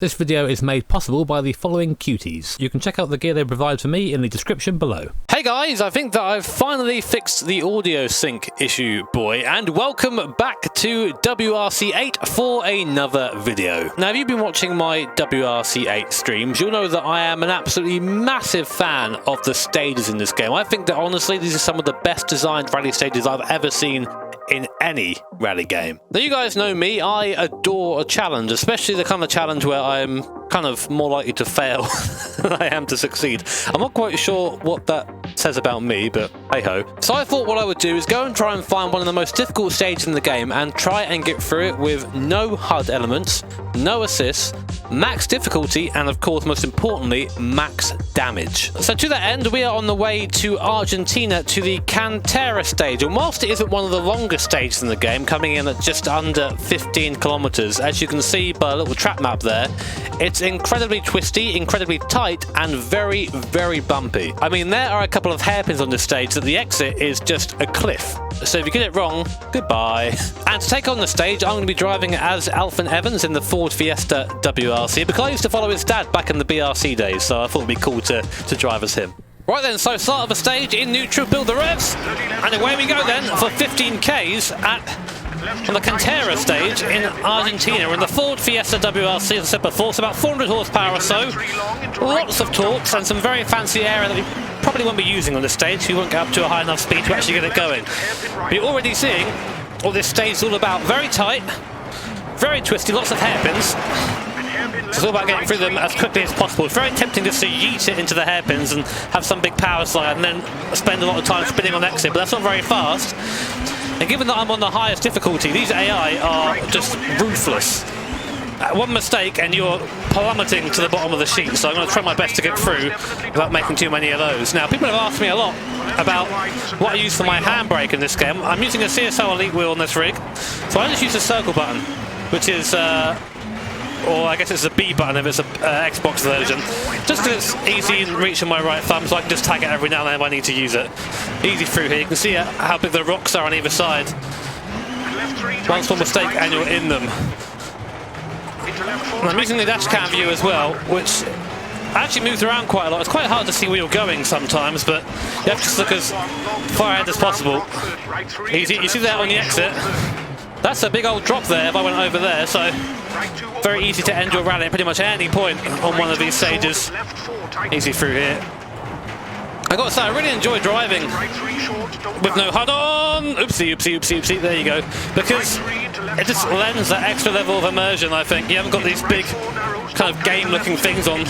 This video is made possible by the following cuties. You can check out the gear they provide for me in the description below. Hey guys, I think that I've finally fixed the audio sync issue, boy, and welcome back to WRC 8 for another video. Now, if you've been watching my WRC 8 streams, you'll know that I am an absolutely massive fan of the stages in this game. I think that honestly, these are some of the best designed rally stages I've ever seen in any rally game. Now, you guys know me, I adore a challenge, especially the kind of challenge where I'm kind of more likely to fail than I am to succeed. I'm not quite sure what that says about me, but hey-ho. So I thought what I would do is go and try and find one of the most difficult stages in the game and try and get through it with no HUD elements, no assists, max difficulty, and of course, most importantly, max damage. So to that end, we are on the way to Argentina to the Cantera stage, and whilst it isn't one of the longest stages in the game, coming in at just under 15 kilometers, as you can see by a little track map there, it's incredibly twisty, incredibly tight, and very, very bumpy. I mean, there are a couple of hairpins on this stage that the exit is just a cliff. So if you get it wrong, goodbye. And to take on the stage, I'm going to be driving as Alfyn Evans in the Ford Fiesta WRC, because I used to follow his dad back in the BRC days, so I thought it'd be cool to drive as him. Right then, so start of the stage in neutral, build the revs, and away we go then for 15Ks on the Cantera stage in Argentina. We're in the Ford Fiesta WRC, as I said before, it's about 400 horsepower or so, lots of torques and some very fancy aero that we probably won't be using on this stage, so we won't get up to a high enough speed to actually get it going. But you're already seeing what this stage is all about. Very tight, very twisty, lots of hairpins. It's all about getting through them as quickly as possible. It's very tempting just to yeet it into the hairpins and have some big power slide and then spend a lot of time spinning on exit, but that's not very fast. And given that I'm on the highest difficulty, these AI are just ruthless. One mistake and you're plummeting to the bottom of the sheet, so I'm going to try my best to get through without making too many of those. Now, people have asked me a lot about what I use for my handbrake in this game. I'm using a CSO Elite wheel on this rig, so I just use the circle button, which is or I guess it's a B button if it's a Xbox version, just because it's easy in reaching my right thumb, so I can just tag it every now and then if I need to use it. Easy through here. You can see how big the rocks are on either side. One small mistake and you're in them. And I'm using the dash cam view as well, which actually moves around quite a lot. It's quite hard to see where you're going sometimes, but you have to just look as far ahead as possible. You see that on the exit? That's a big old drop there if I went over there, so very easy to end your rally at pretty much any point on one of these stages. Easy through here. I got to say, I really enjoy driving with no HUD on. Oopsie, oopsie, oopsie, oopsie. There you go. Because it just lends that extra level of immersion, I think. You haven't got these big kind of game-looking things on.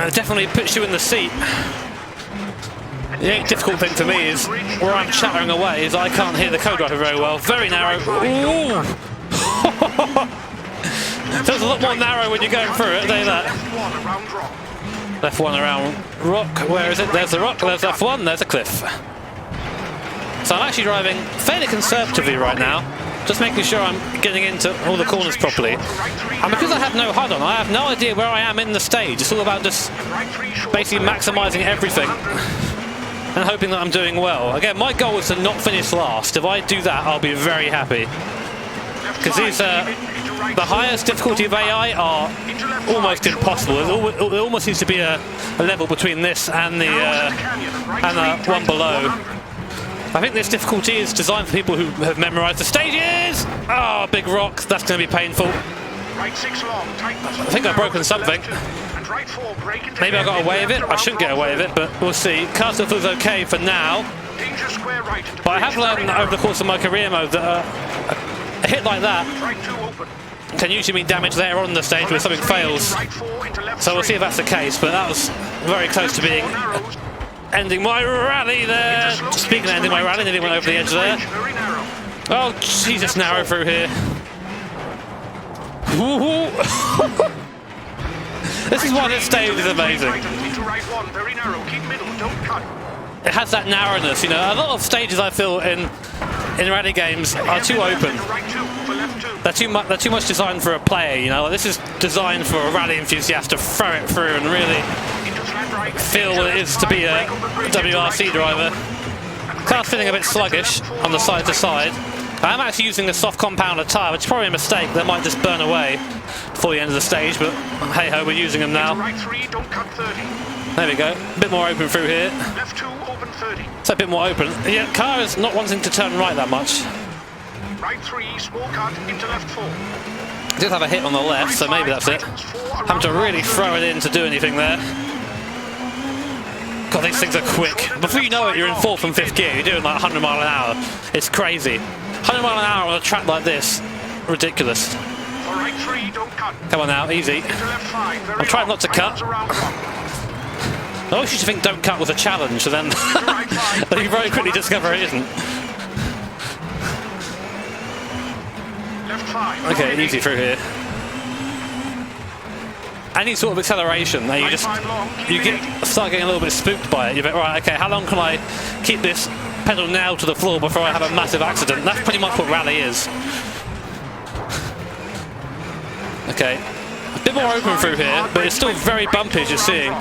It definitely puts you in the seat. The difficult thing for me is where I'm chattering away is I can't hear the co-driver very well. Very narrow. Ooh. Feels a lot more narrow when you're going through it, don't you that? Left one around rock. Where is it? There's the rock, there's F1, there's a cliff. So I'm actually driving fairly conservatively right now, just making sure I'm getting into all the corners properly. And because I have no HUD on, I have no idea where I am in the stage. It's all about just basically maximising everything and hoping that I'm doing well. Again, my goal is to not finish last. If I do that, I'll be very happy. Because these, the highest difficulty of AI are almost impossible. There almost needs to be a level between this and the one below. I think this difficulty is designed for people who have memorised the stages. Oh, big rock. That's going to be painful. I think I've broken something. Maybe I got away with it. I shouldn't get away with it, but we'll see. Car still feels okay for now. But I have learned over the course of my career mode that a hit like that can usually mean damage later on in the stage where something fails. So we'll see if that's the case, but that was very close to being ending my rally there. Speaking of ending my rally, nearly went over the edge there. Oh, Jesus, narrow through here. This is why this stage is amazing. It has that narrowness, you know. A lot of stages I feel in rally games are too open. They're too much designed for a player, you know. Like, this is designed for a rally enthusiast to throw it through and really feel what it is to be a WRC driver. Car's feeling a bit sluggish on the side to side. I'm actually using a soft compounder tyre, which is probably a mistake. That might just burn away. before the end of the stage, but hey ho, we're using them now. Right 3, don't cut 30. There we go. A bit more open through here. Left 2, open 30. It's a bit more open. Yeah, car is not wanting to turn right that much. Right 3, small cut into left 4. Did have a hit on the left, so maybe that's it. Having to really throw it in to do anything there. God, these things are quick. Before you know it, you're in 4th and 5th gear. You're doing like 100 mile an hour. It's crazy. 100 mile an hour on a track like this. Ridiculous. Right 3, don't cut. Come on now, easy. I'm trying not to cut. I always used to think don't cut was a challenge, and then you very quickly discover it isn't. Okay, easy through here. Any sort of acceleration, you start getting a little bit spooked by it. You think, right, okay, how long can I keep this pedal nailed to the floor before I have a massive accident? That's pretty much what rally is. Okay, a bit more open through here, but it's still very bumpy as you're seeing.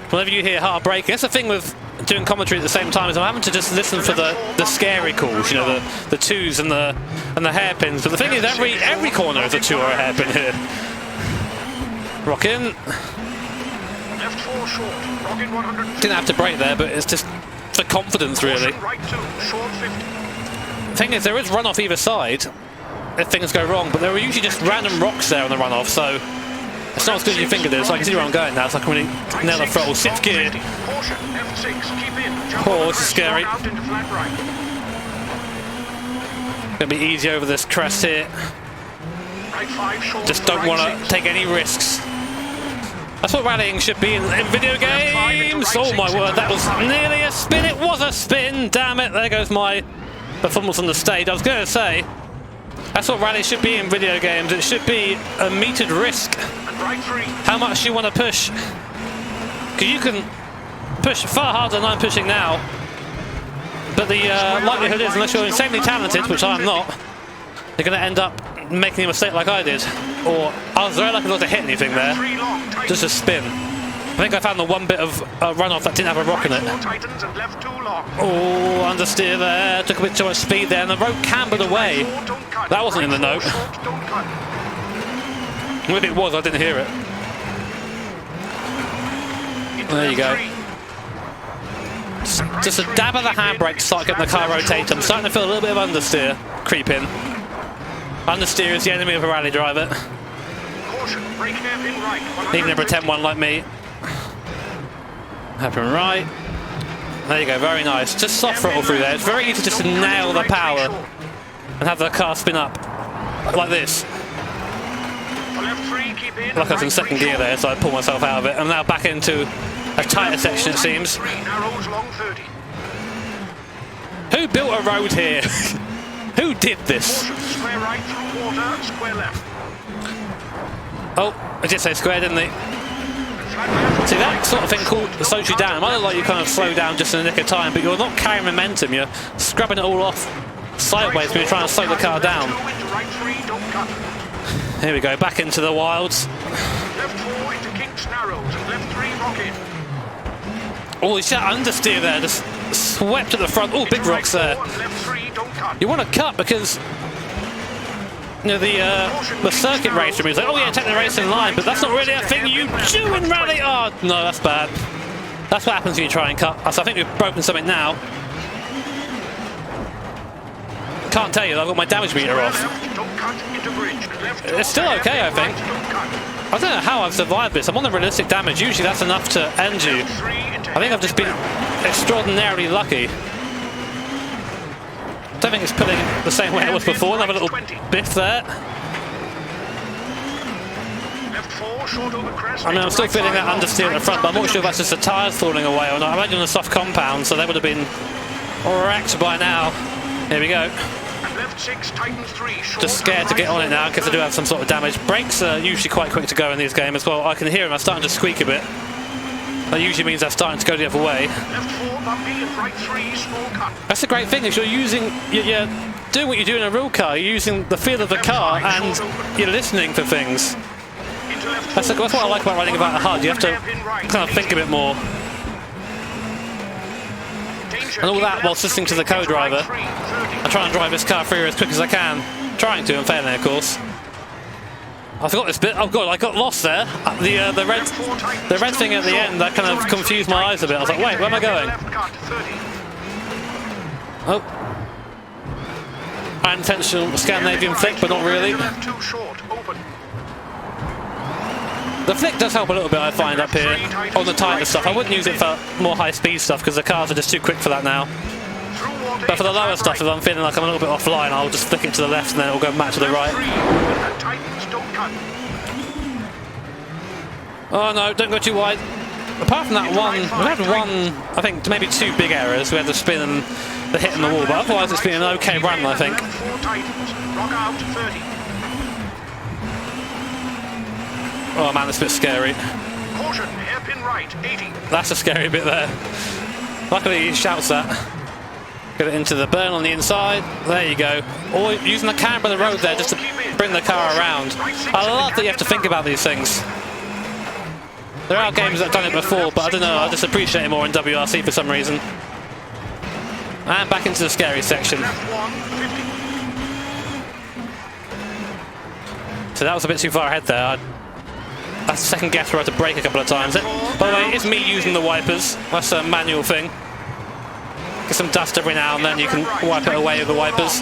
Whenever you hear hard braking, that's the thing with doing commentary at the same time, is I'm having to just listen for the scary calls, you know, the twos and the hairpins. But the thing is, every corner is a 2 or a hairpin here. Rock in. Left 4 short. Rock in 100. Didn't have to brake there, but it's just for confidence, really. Right 2, short 50. The thing is, there is runoff either side if things go wrong, but there are usually just random rocks there on the runoff, so it's not as good as you think it is. So I can see where I'm going now, so I can really nail the throttle. 6th gear. Oh, this is scary. Gonna be easy over this crest here. Just don't want to take any risks. That's what rallying should be in video games. Oh my word, that was nearly a spin. It was a spin. Damn it, there goes my performance on the stage. I was going to say, that's what rally should be in video games. It should be a metered risk. How much you want to push. Because you can push far harder than I'm pushing now. But the likelihood is, unless you're insanely talented, which I'm not, you're going to end up making a mistake like I did. Or I was very lucky not to hit anything there. Just a spin. I think I found the one bit of runoff that didn't have a rock in it. Oh, understeer there. Took a bit too much speed there, and the road cambered away. That wasn't in the note. If it was, I didn't hear it. There you go. Just a dab of the handbrake to start getting the car rotating. I'm starting to feel a little bit of understeer creep in. Understeer is the enemy of a rally driver. Even a pretend one like me. Happen right. There you go, very nice. Just soft throttle through there. It's very easy just to nail the power and have the car spin up like this. Like I was in 2nd gear there, so I pulled myself out of it. I'm now back into a tighter section, it seems. Who built a road here? Who did this? Oh, I did say square, didn't they? See, that sort of thing slows you down. It might look like you kind of slow down just in the nick of time, but you're not carrying momentum. You're scrubbing it all off sideways when you're trying to slow the car down. Here we go, back into the wilds. Left 4 into kinks, narrows, left 3 rock in. Oh, you see that understeer there, just swept at the front. Oh, big rocks there. You want to cut because, you know, the circuit racer is like, oh yeah, take the racing line, but that's not really a thing you do in rally. Oh no, that's bad. That's what happens when you try and cut. So I think we've broken something now. Can't tell you, I've got my damage meter off. It's still okay, I think. I don't know how I've survived this. I'm on the realistic damage. Usually that's enough to end you. I think I've just been extraordinarily lucky. Don't think it's pulling the same way it was before. Another little biff there. I mean, I'm still feeling that understeer at the front, but I'm not sure if that's just the tyres falling away or not. I'm only on a soft compound, so they would have been wrecked by now. Here we go. Just scared to get on it now because I do have some sort of damage. Brakes are usually quite quick to go in these games as well. I can hear them, I'm starting to squeak a bit. That usually means they're starting to go the other way. That's the great thing, is you're using, you're doing what you do in a real car. You're using the feel of the car and you're listening for things. That's what I like about riding about a HUD. You have to kind of think a bit more. And all that whilst listening to the co-driver. I try and drive this car through as quick as I can. Trying to, and failing, of course. I forgot this bit. Oh god, I got lost there. The red thing at the end, that kind of confused my eyes a bit. I was like, wait, where am I going? Oh. Unintentional Scandinavian flick, but not really. The flick does help a little bit, I find, up here on the tighter stuff. I wouldn't use it for more high-speed stuff because the cars are just too quick for that now. But for the lower stuff, if I'm feeling like I'm a little bit offline, I'll just flick it to the left and then it'll go back to the right. Oh no, don't go too wide. Apart from that one, we had one, I think maybe two big errors. We had the spin and the hit in the wall, but otherwise it's been an okay run, I think. Oh man, that's a bit scary. Caution, hairpin right, 80. That's a scary bit there. Luckily he shouts that. Get it into the burn on the inside. There you go. Or using the camber of the road there just to bring the car around. I love that you have to think about these things. There are games that have done it before, but I don't know, I just appreciate it more in WRC for some reason. And back into the scary section. So that was a bit too far ahead there. That's the second guess where I had to brake a couple of times. By the way, it's me using the wipers. That's a manual thing. Get some dust every now and then, you can wipe it away with the wipers.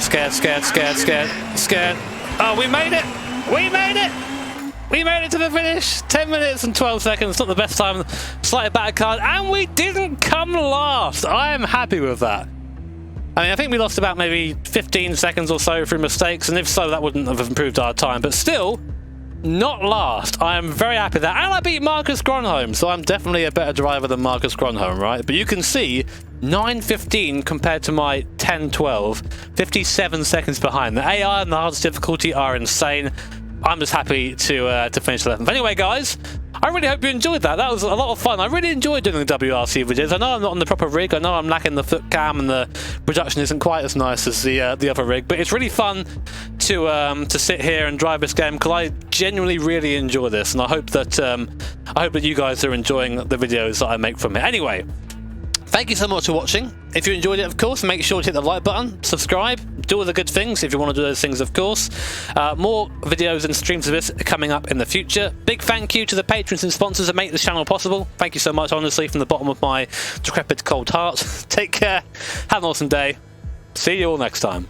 Scared, scared, scared, scared, scared. Oh, we made it! We made it! We made it to the finish! 10 minutes and 12 seconds, not the best time. Slightly better card, and we didn't come last! I am happy with that. I mean, I think we lost about maybe 15 seconds or so through mistakes, and if so, that wouldn't have improved our time. But still, not last. I am very happy with that. And I beat Marcus Gronholm, so I'm definitely a better driver than Marcus Gronholm, right? But you can see 9:15 compared to my 10:12, 57 seconds behind. The AI and the hardest difficulty are insane. I'm just happy to finish 11th. Anyway, guys, I really hope you enjoyed that. That was a lot of fun. I really enjoyed doing the WRC videos. I know I'm not on the proper rig. I know I'm lacking the foot cam and the production isn't quite as nice as the other rig. But it's really fun to sit here and drive this game because I genuinely really enjoy this, and I hope that you guys are enjoying the videos that I make from it. Anyway. Thank you so much for watching. If you enjoyed it, of course, make sure to hit the like button, subscribe, do all the good things if you want to do those things, of course. More videos and streams of this are coming up in the future. Big thank you to the patrons and sponsors that make this channel possible. Thank you so much, honestly, from the bottom of my decrepit cold heart. Take care, have an awesome day. See you all next time.